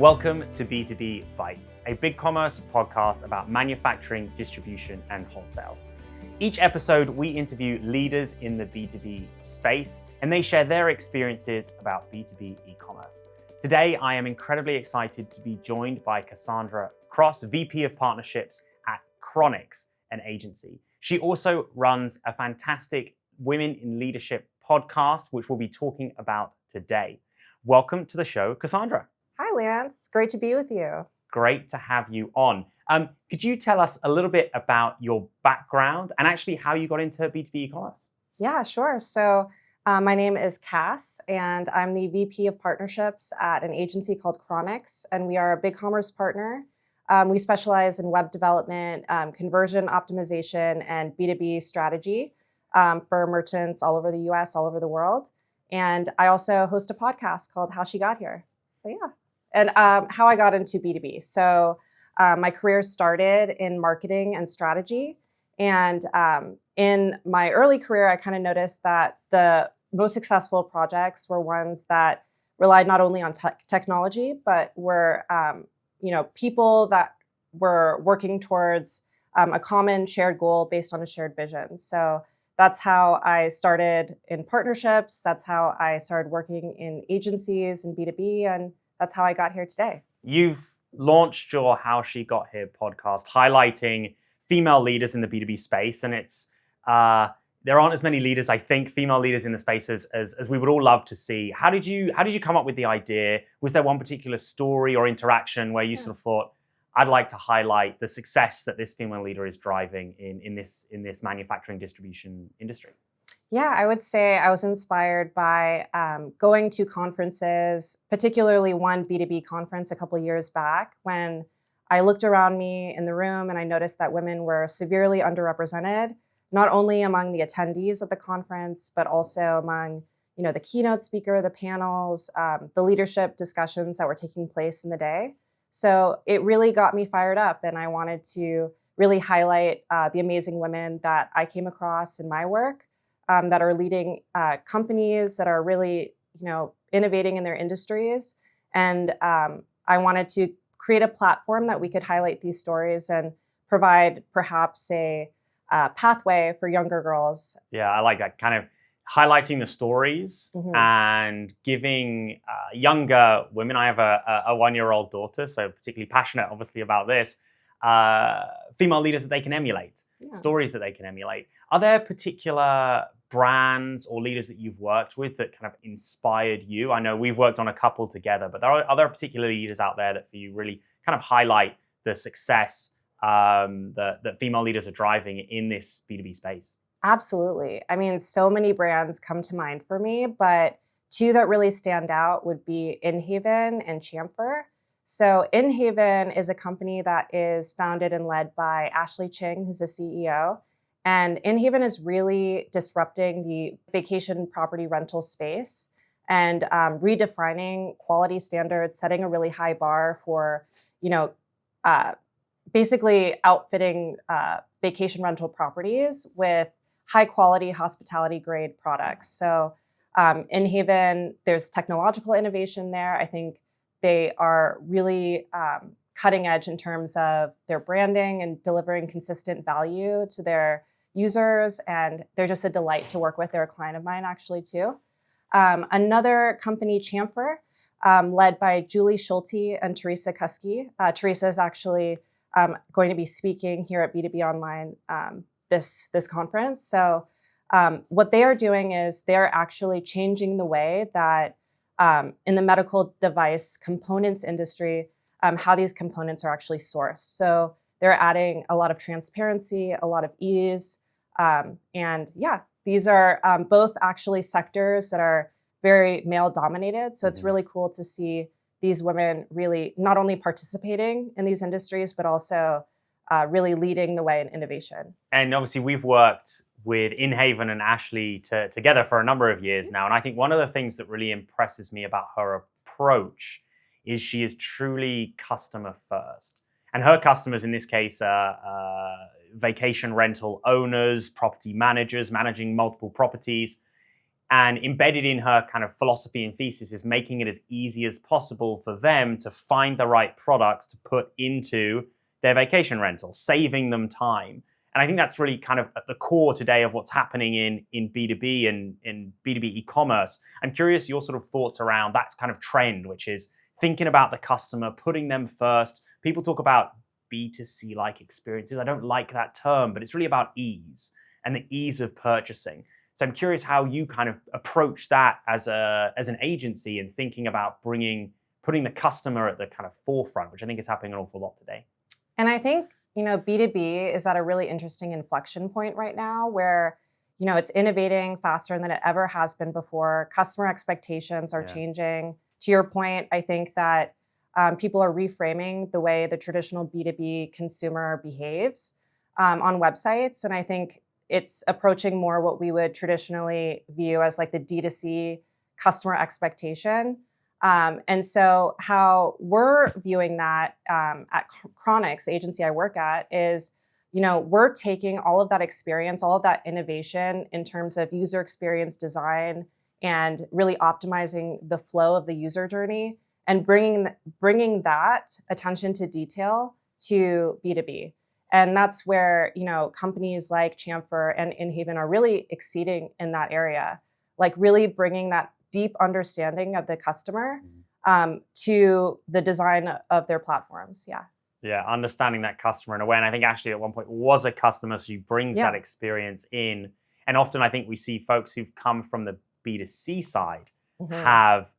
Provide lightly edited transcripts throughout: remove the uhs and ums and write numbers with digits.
Welcome to B2B Bites, a BigCommerce podcast about manufacturing, distribution, and wholesale. Each episode, we interview leaders in the B2B space, and they share their experiences about B2B e-commerce. Today, I am incredibly excited to be joined by Cassandra Cross, VP of Partnerships at Cronix, an agency. She also runs a fantastic Women in Leadership podcast, which we'll be talking about today. Welcome to the show, Cassandra. Hi, Lance. Great to be with you. Great to have you on. Could you tell us a little bit about your background and actually how you got into B2B e-commerce? Yeah, sure. So my name is Cass, and I'm the VP of Partnerships at an agency called Cronix, and we are a BigCommerce partner. We specialize in web development, conversion optimization, and B2B strategy for merchants all over the US, all over the world. And I also host a podcast called How She Got Here. So yeah. And how I got into B2B. So my career started in marketing and strategy. And in my early career, I kind of noticed that the most successful projects were ones that relied not only on technology, but were people that were working towards a common shared goal based on a shared vision. So that's how I started in partnerships. That's how I started working in agencies and B2B. And that's how I got here today. You've launched your How She Got Here podcast, highlighting female leaders in the B2B space. And it's there aren't as many leaders, I think, female leaders in the space as we would all love to see. How did you come up with the idea? Was there one particular story or interaction where you sort of thought, I'd like to highlight the success that this female leader is driving in this manufacturing distribution industry? Yeah, I would say I was inspired by going to conferences, particularly one B2B conference a couple years back, when I looked around me in the room and I noticed that women were severely underrepresented, not only among the attendees of the conference, but also among the keynote speaker, the panels, the leadership discussions that were taking place in the day. So it really got me fired up, and I wanted to really highlight the amazing women that I came across in my work. That are leading companies, that are really, innovating in their industries. And I wanted to create a platform that we could highlight these stories and provide perhaps a pathway for younger girls. Yeah, I like that, kind of highlighting the stories and giving younger women. I have a one-year-old daughter, so particularly passionate, obviously, about this. Female leaders that they can emulate, stories that they can emulate. Are there particular brands or leaders that you've worked with that kind of inspired you? I know we've worked on a couple together, but are there particular leaders out there that for you really kind of highlight the success that female leaders are driving in this B2B space? Absolutely. I mean, so many brands come to mind for me, but two that really stand out would be InHaven and Chamfer. So InHaven is a company that is founded and led by Ashley Ching, who's the CEO. And InHaven is really disrupting the vacation property rental space and redefining quality standards, setting a really high bar for, basically outfitting vacation rental properties with high quality hospitality grade products. So InHaven, there's technological innovation there. I think they are really cutting edge in terms of their branding and delivering consistent value to their users, and they're just a delight to work with. They're a client of mine, actually, too. Another company, Chamfer, led by Julie Schulte and Teresa Kuski. Teresa is actually going to be speaking here at B2B Online this conference. So what they are doing is they're actually changing the way that in the medical device components industry, how these components are actually sourced. So they're adding a lot of transparency, a lot of ease. These are both actually sectors that are very male dominated. So it's really cool to see these women really not only participating in these industries, but also really leading the way in innovation. And obviously we've worked with InHaven and Ashley together for a number of years now. And I think one of the things that really impresses me about her approach is she is truly customer first. And her customers in this case are vacation rental owners, property managers, managing multiple properties. And embedded in her kind of philosophy and thesis is making it as easy as possible for them to find the right products to put into their vacation rentals, saving them time. And I think that's really kind of at the core today of what's happening in B2B and in B2B e-commerce. I'm curious your sort of thoughts around that kind of trend, which is thinking about the customer, putting them first. People talk about B2C-like experiences. I don't like that term, but it's really about ease and the ease of purchasing. So I'm curious how you kind of approach that as an agency and thinking about putting the customer at the kind of forefront, which I think is happening an awful lot today. And I think, B2B is at a really interesting inflection point right now where, it's innovating faster than it ever has been before. Customer expectations are changing. To your point, I think that people are reframing the way the traditional B2B consumer behaves on websites. And I think it's approaching more what we would traditionally view as like the D2C customer expectation. And so how we're viewing that at Cronix, the agency I work at, is, we're taking all of that experience, all of that innovation in terms of user experience design and really optimizing the flow of the user journey and bringing that attention to detail to B2B. And that's where, companies like Chamfer and InHaven are really exceeding in that area, like really bringing that deep understanding of the customer to the design of their platforms. Yeah. Yeah, understanding that customer in a way. And I think Ashley at one point was a customer, so she brings that experience in. And often I think we see folks who've come from the B2C side have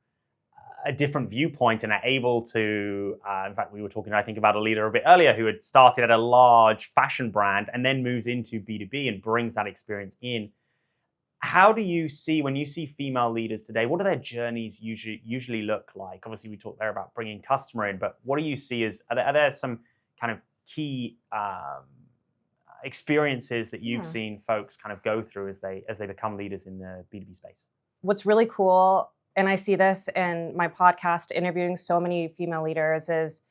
a different viewpoint and are able to, in fact, we were talking, I think, about a leader a bit earlier who had started at a large fashion brand and then moves into B2B and brings that experience in. How do you see, when you see female leaders today, what do their journeys usually look like? Obviously, we talked there about bringing customer in, but what do you see as, are there some kind of key experiences that you've seen folks kind of go through as they become leaders in the B2B space? What's really cool, and I see this in my podcast interviewing so many female leaders, is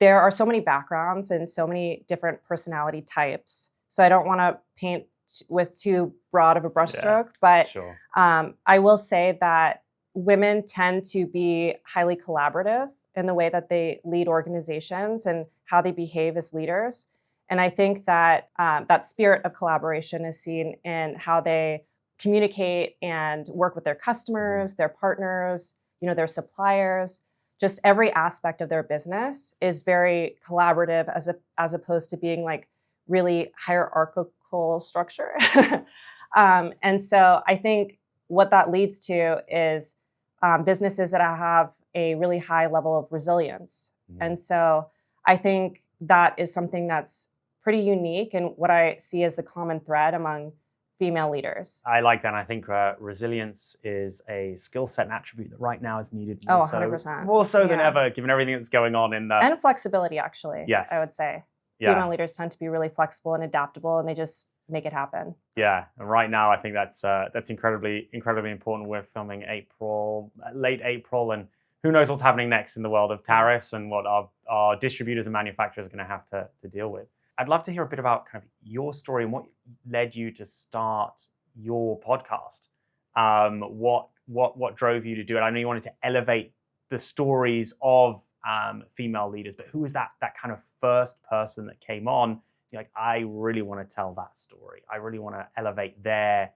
there are so many backgrounds and so many different personality types. So I don't want to paint with too broad of a brushstroke, but I will say that women tend to be highly collaborative in the way that they lead organizations and how they behave as leaders. And I think that that spirit of collaboration is seen in how they communicate and work with their customers, their partners, their suppliers. Just every aspect of their business is very collaborative as opposed to being like really hierarchical structure. And so I think what that leads to is businesses that have a really high level of resilience. And so I think that is something that's pretty unique and what I see as a common thread among female leaders. I like that. And I think resilience is a skill set and attribute that right now is needed more 100%. More so than ever, given everything that's going on in the... And flexibility, actually, I would say. Yeah. Female leaders tend to be really flexible and adaptable, and they just make it happen. Yeah, and right now I think that's incredibly important. We're filming late April, and who knows what's happening next in the world of tariffs and what our distributors and manufacturers are going to have to deal with. I'd love to hear a bit about kind of your story and what led you to start your podcast. What drove you to do it? I know you wanted to elevate the stories of female leaders, but who was that kind of first person that came on? You're like, I really want to tell that story. I really want to elevate their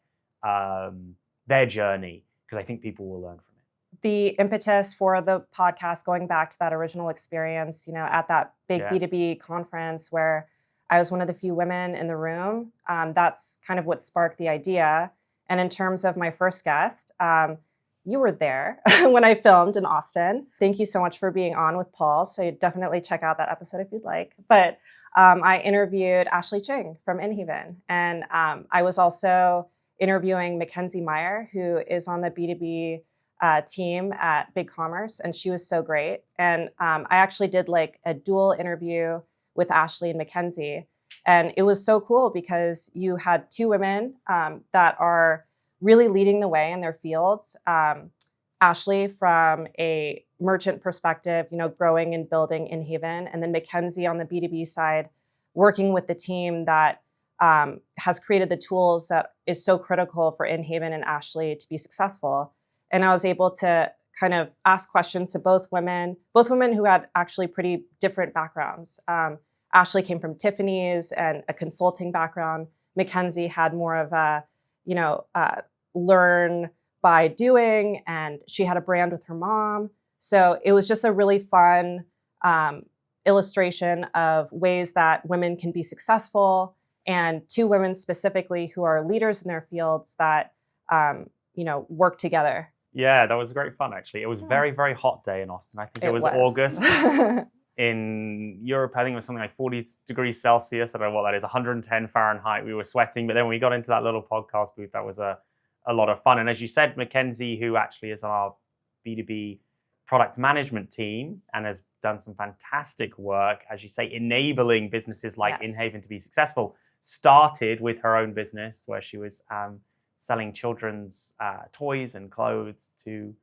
journey because I think people will learn from it. The impetus for the podcast, going back to that original experience, at that big B2B conference where I was one of the few women in the room, that's kind of what sparked the idea. And in terms of my first guest, you were there when I filmed in Austin. Thank you so much for being on with Paul. So definitely check out that episode if you'd like. But I interviewed Ashley Ching from InHaven. And I was also interviewing Mackenzie Meyer, who is on the B2B team at BigCommerce. And she was so great. And I actually did like a dual interview with Ashley and Mackenzie. And it was so cool because you had two women that are really leading the way in their fields. Ashley from a merchant perspective, growing and building InHaven, and then Mackenzie on the B2B side, working with the team that has created the tools that is so critical for Inhaven and Ashley to be successful. And I was able to kind of ask questions to both women who had actually pretty different backgrounds. Ashley came from Tiffany's and a consulting background. Mackenzie had more of a, learn by doing, and she had a brand with her mom. So it was just a really fun illustration of ways that women can be successful, and two women specifically who are leaders in their fields that, work together. Yeah, that was great fun, actually. It was very, very hot day in Austin. I think it was August. In Europe, I think it was something like 40 degrees Celsius. I don't know what that is, 110 Fahrenheit. We were sweating. But then when we got into that little podcast booth, that was a lot of fun. And as you said, Mackenzie, who actually is on our B2B product management team and has done some fantastic work, as you say, enabling businesses like Inhaven to be successful, started with her own business where she was selling children's toys and clothes to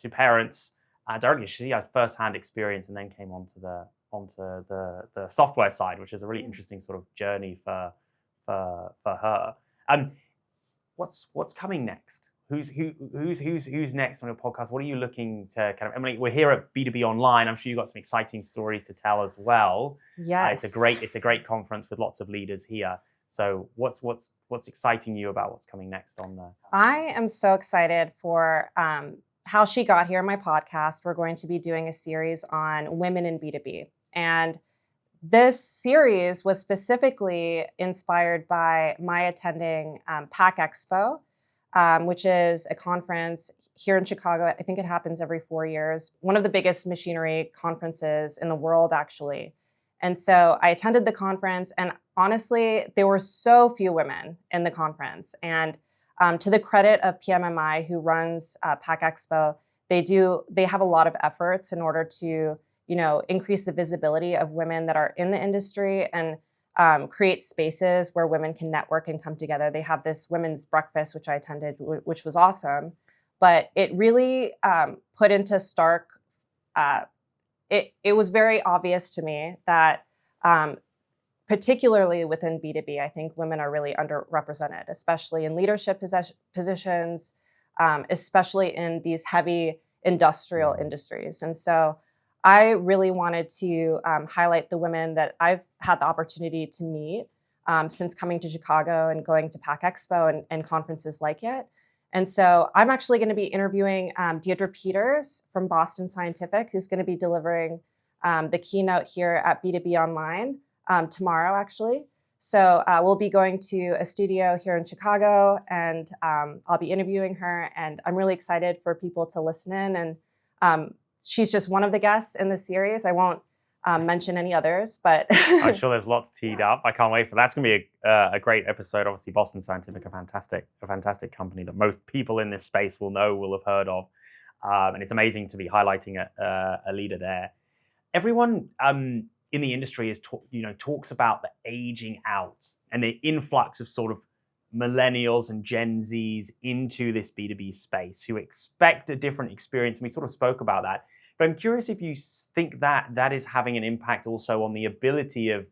parents directly. She has first-hand experience, and then came onto the software side, which is a really interesting sort of journey for her. What's coming next? Who's next on your podcast? What are you looking to kind of? Emily, we're here at B2B Online. I'm sure you've got some exciting stories to tell as well. Yes, it's a great conference with lots of leaders here. So what's exciting you about what's coming next on there? I am so excited for how she got here in my podcast. We're going to be doing a series on women in B2B. And this series was specifically inspired by my attending Pack Expo, which is a conference here in Chicago. I think it happens every 4 years. One of the biggest machinery conferences in the world, actually. And so I attended the conference, and honestly, there were so few women in the conference. And to the credit of PMMI, who runs Pack Expo, they have a lot of efforts in order to, increase the visibility of women that are in the industry and create spaces where women can network and come together. They have this women's breakfast, which I attended, which was awesome. But it really put into stark, it was very obvious to me that particularly within B2B, I think women are really underrepresented, especially in leadership positions, especially in these heavy industrial industries. And so I really wanted to highlight the women that I've had the opportunity to meet since coming to Chicago and going to Pack Expo and conferences like it. And so I'm actually going to be interviewing Deirdre Peters from Boston Scientific, who's going to be delivering the keynote here at B2B Online tomorrow, actually. So we'll be going to a studio here in Chicago, and I'll be interviewing her. And I'm really excited for people to listen in. And she's just one of the guests in the series. I won't mention any others, but I'm sure there's lots teed up. I can't wait for that. That's going to be a great episode. Obviously, Boston Scientific, a fantastic company that most people in this space will have heard of, and it's amazing to be highlighting a leader there. Everyone in the industry talks about the aging out and the influx of sort of millennials and Gen Zs into this B2B space who expect a different experience. And we sort of spoke about that. But I'm curious if you think that is having an impact also on the ability of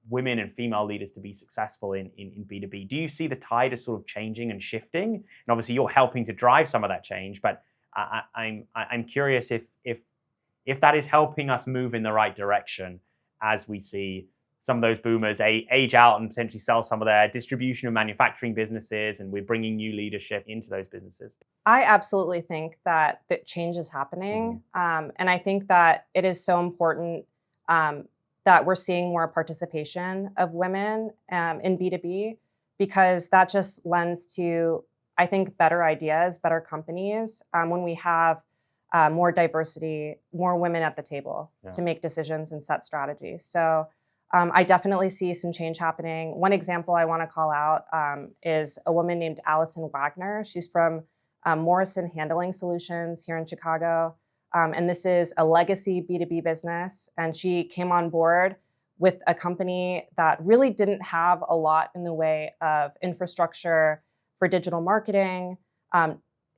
women and female leaders to be successful in B2B. Do you see the tide as sort of changing and shifting? And obviously you're helping to drive some of that change, but I'm curious if that is helping us move in the right direction as we see some of those boomers age out and potentially sell some of their distribution and manufacturing businesses, and we're bringing new leadership into those businesses. I absolutely think that change is happening. And I think that it is so important that we're seeing more participation of women in B2B, because that just lends to, I think, better ideas, better companies when we have more diversity, more women at the table to make decisions and set strategies. So I definitely see some change happening. One example I want to call out is a woman named Allison Wagner. She's from Morrison Handling Solutions here in Chicago. And this is a legacy B2B business. And she came on board with a company that really didn't have a lot in the way of infrastructure for digital marketing.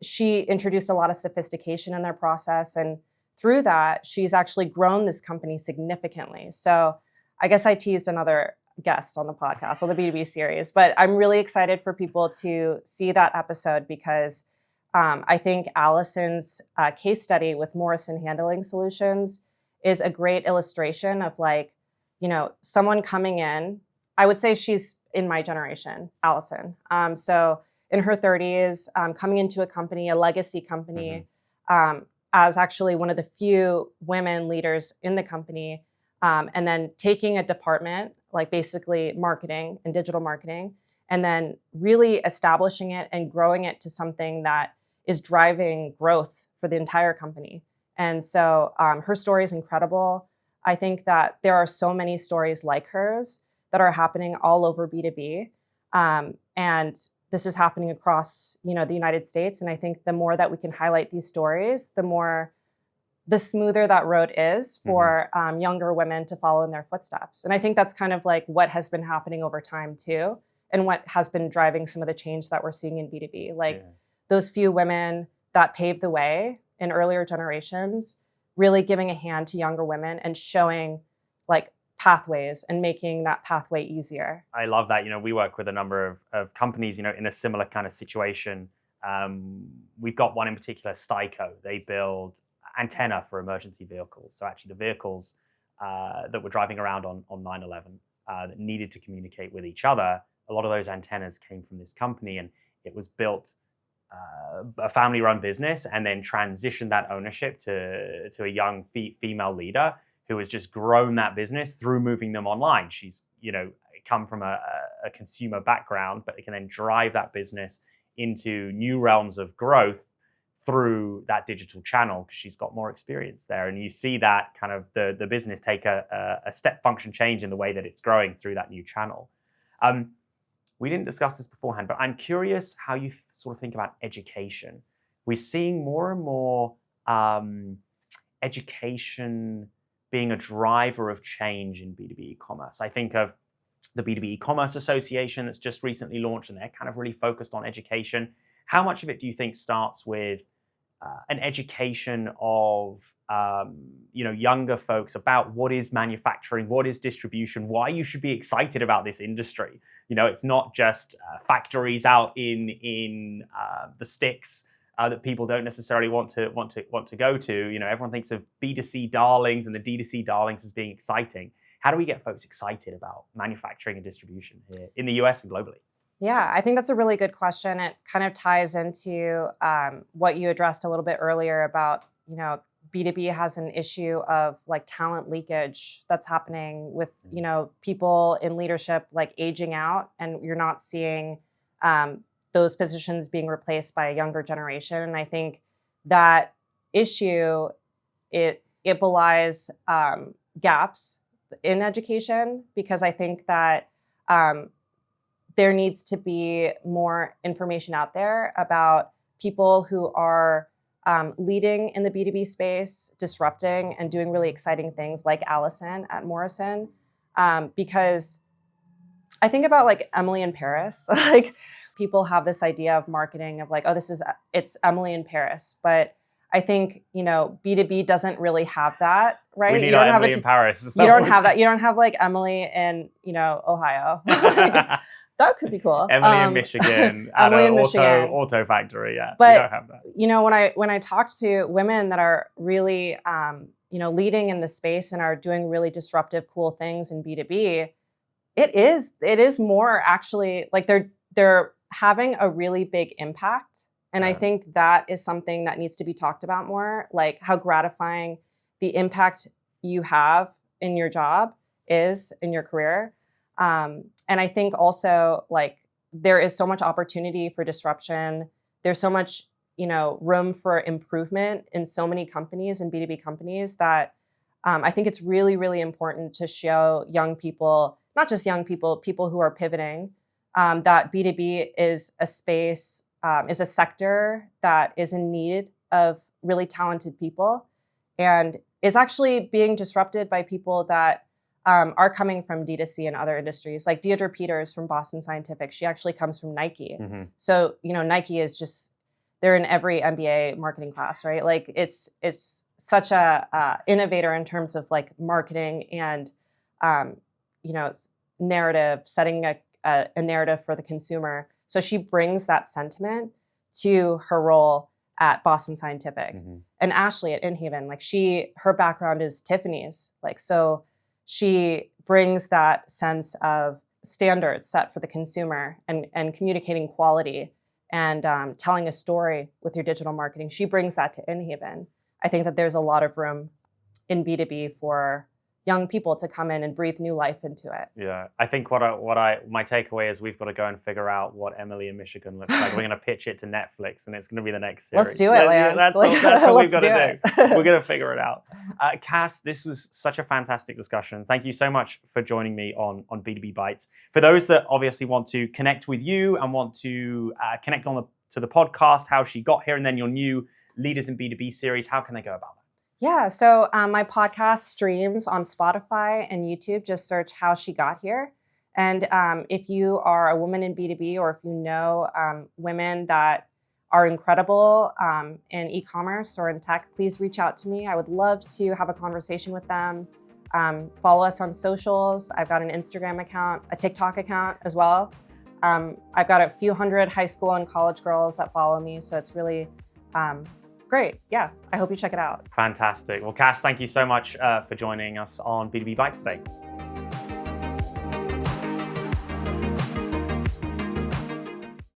She introduced a lot of sophistication in their process. And through that, she's actually grown this company significantly. So I guess I teased another guest on the podcast, on the B2B series. But I'm really excited for people to see that episode because I think Allison's case study with Morrison Handling Solutions is a great illustration of like, someone coming in. I would say she's in my generation, Allison. So in her 30s, coming into a company, a legacy company, as actually one of the few women leaders in the company, and then taking a department, like basically marketing and digital marketing, and then really establishing it and growing it to something that is driving growth for the entire company. And so her story is incredible. I think that there are so many stories like hers that are happening all over B2B. And this is happening across, the United States. And I think the more that we can highlight these stories, the smoother that road is for younger women to follow in their footsteps. And I think that's kind of like what has been happening over time too, and what has been driving some of the change that we're seeing in B2B. Like those few women that paved the way in earlier generations, really giving a hand to younger women and showing like pathways and making that pathway easier. I love that. We work with a number of companies, in a similar kind of situation. We've got one in particular, Styco. They build antenna for emergency vehicles. So actually the vehicles that were driving around on 9/11 that needed to communicate with each other, a lot of those antennas came from this company, and it was built a family-run business and then transitioned that ownership to a young female leader who has just grown that business through moving them online. She's, come from a consumer background, but it can then drive that business into new realms of growth through that digital channel because she's got more experience there. And you see that kind of the business take a step function change in the way that it's growing through that new channel. We didn't discuss this beforehand, but I'm curious how you sort of think about education. We're seeing more and more education being a driver of change in B2B e-commerce. I think of the B2B e-commerce association that's just recently launched, and they're kind of really focused on education. How much of it do you think starts with an education of younger folks about what is manufacturing, what is distribution, why you should be excited about this industry? It's not just factories out in the sticks that people don't necessarily want to go to. Everyone thinks of B2C darlings and the D2C darlings as being exciting. How do we get folks excited about manufacturing and distribution here in the US and globally? Yeah, I think that's a really good question. It kind of ties into what you addressed a little bit earlier about, B2B has an issue of like talent leakage that's happening with, people in leadership like aging out, and you're not seeing those positions being replaced by a younger generation. And I think that issue, it belies gaps in education, because I think that there needs to be more information out there about people who are leading in the B2B space, disrupting and doing really exciting things like Allison at Morrison. Because I think about like Emily in Paris, like people have this idea of marketing of like, oh, it's Emily in Paris. But I think, B2B doesn't really have that, right? We need our Emily in Paris. You don't have that. You don't have like Emily in, Ohio. That could be cool. Emily in Michigan at an auto factory. Yeah, but we don't have that. When I talk to women that are really, leading in the space and are doing really disruptive, cool things in B2B, it is more actually like they're having a really big impact. And I think that is something that needs to be talked about more, like how gratifying the impact you have in your job is in your career. And I think also like there is so much opportunity for disruption. There's so much, room for improvement in so many companies and B2B companies that I think it's really, really important to show young people, not just young people, people who are pivoting, that B2B is a space, is a sector that is in need of really talented people and is actually being disrupted by people that are coming from D2C and other industries. Like Deidre Peters from Boston Scientific, she actually comes from Nike. Mm-hmm. So, Nike is just, they're in every MBA marketing class, right? Like it's such a innovator in terms of like marketing and, narrative, setting a narrative for the consumer. So she brings that sentiment to her role at Boston Scientific. And Ashley at Inhaven, like her background is Tiffany's. Like, so she brings that sense of standards set for the consumer and communicating quality and telling a story with your digital marketing. She brings that to Inhaven. I think that there's a lot of room in B2B for young people to come in and breathe new life into it. Yeah, I think my takeaway is we've got to go and figure out what Emily in Michigan looks like. We're going to pitch it to Netflix, and it's going to be the next series. Let's do it, Lance. That's what we've got to do. We're going to figure it out. Cass, this was such a fantastic discussion. Thank you so much for joining me on B2B Bites. For those that obviously want to connect with you and want to connect to the podcast, how she got here, and then your new Leaders in B2B series, how can they go about that? Yeah, so my podcast streams on Spotify and YouTube. Just search How She Got Here. And if you are a woman in B2B, or if you know women that are incredible in e-commerce or in tech, please reach out to me. I would love to have a conversation with them. Follow us on socials. I've got an Instagram account, a TikTok account as well. I've got a few hundred high school and college girls that follow me. So it's really great. Yeah, I hope you check it out. Fantastic. Well, Cass, thank you so much for joining us on B2B Bites today.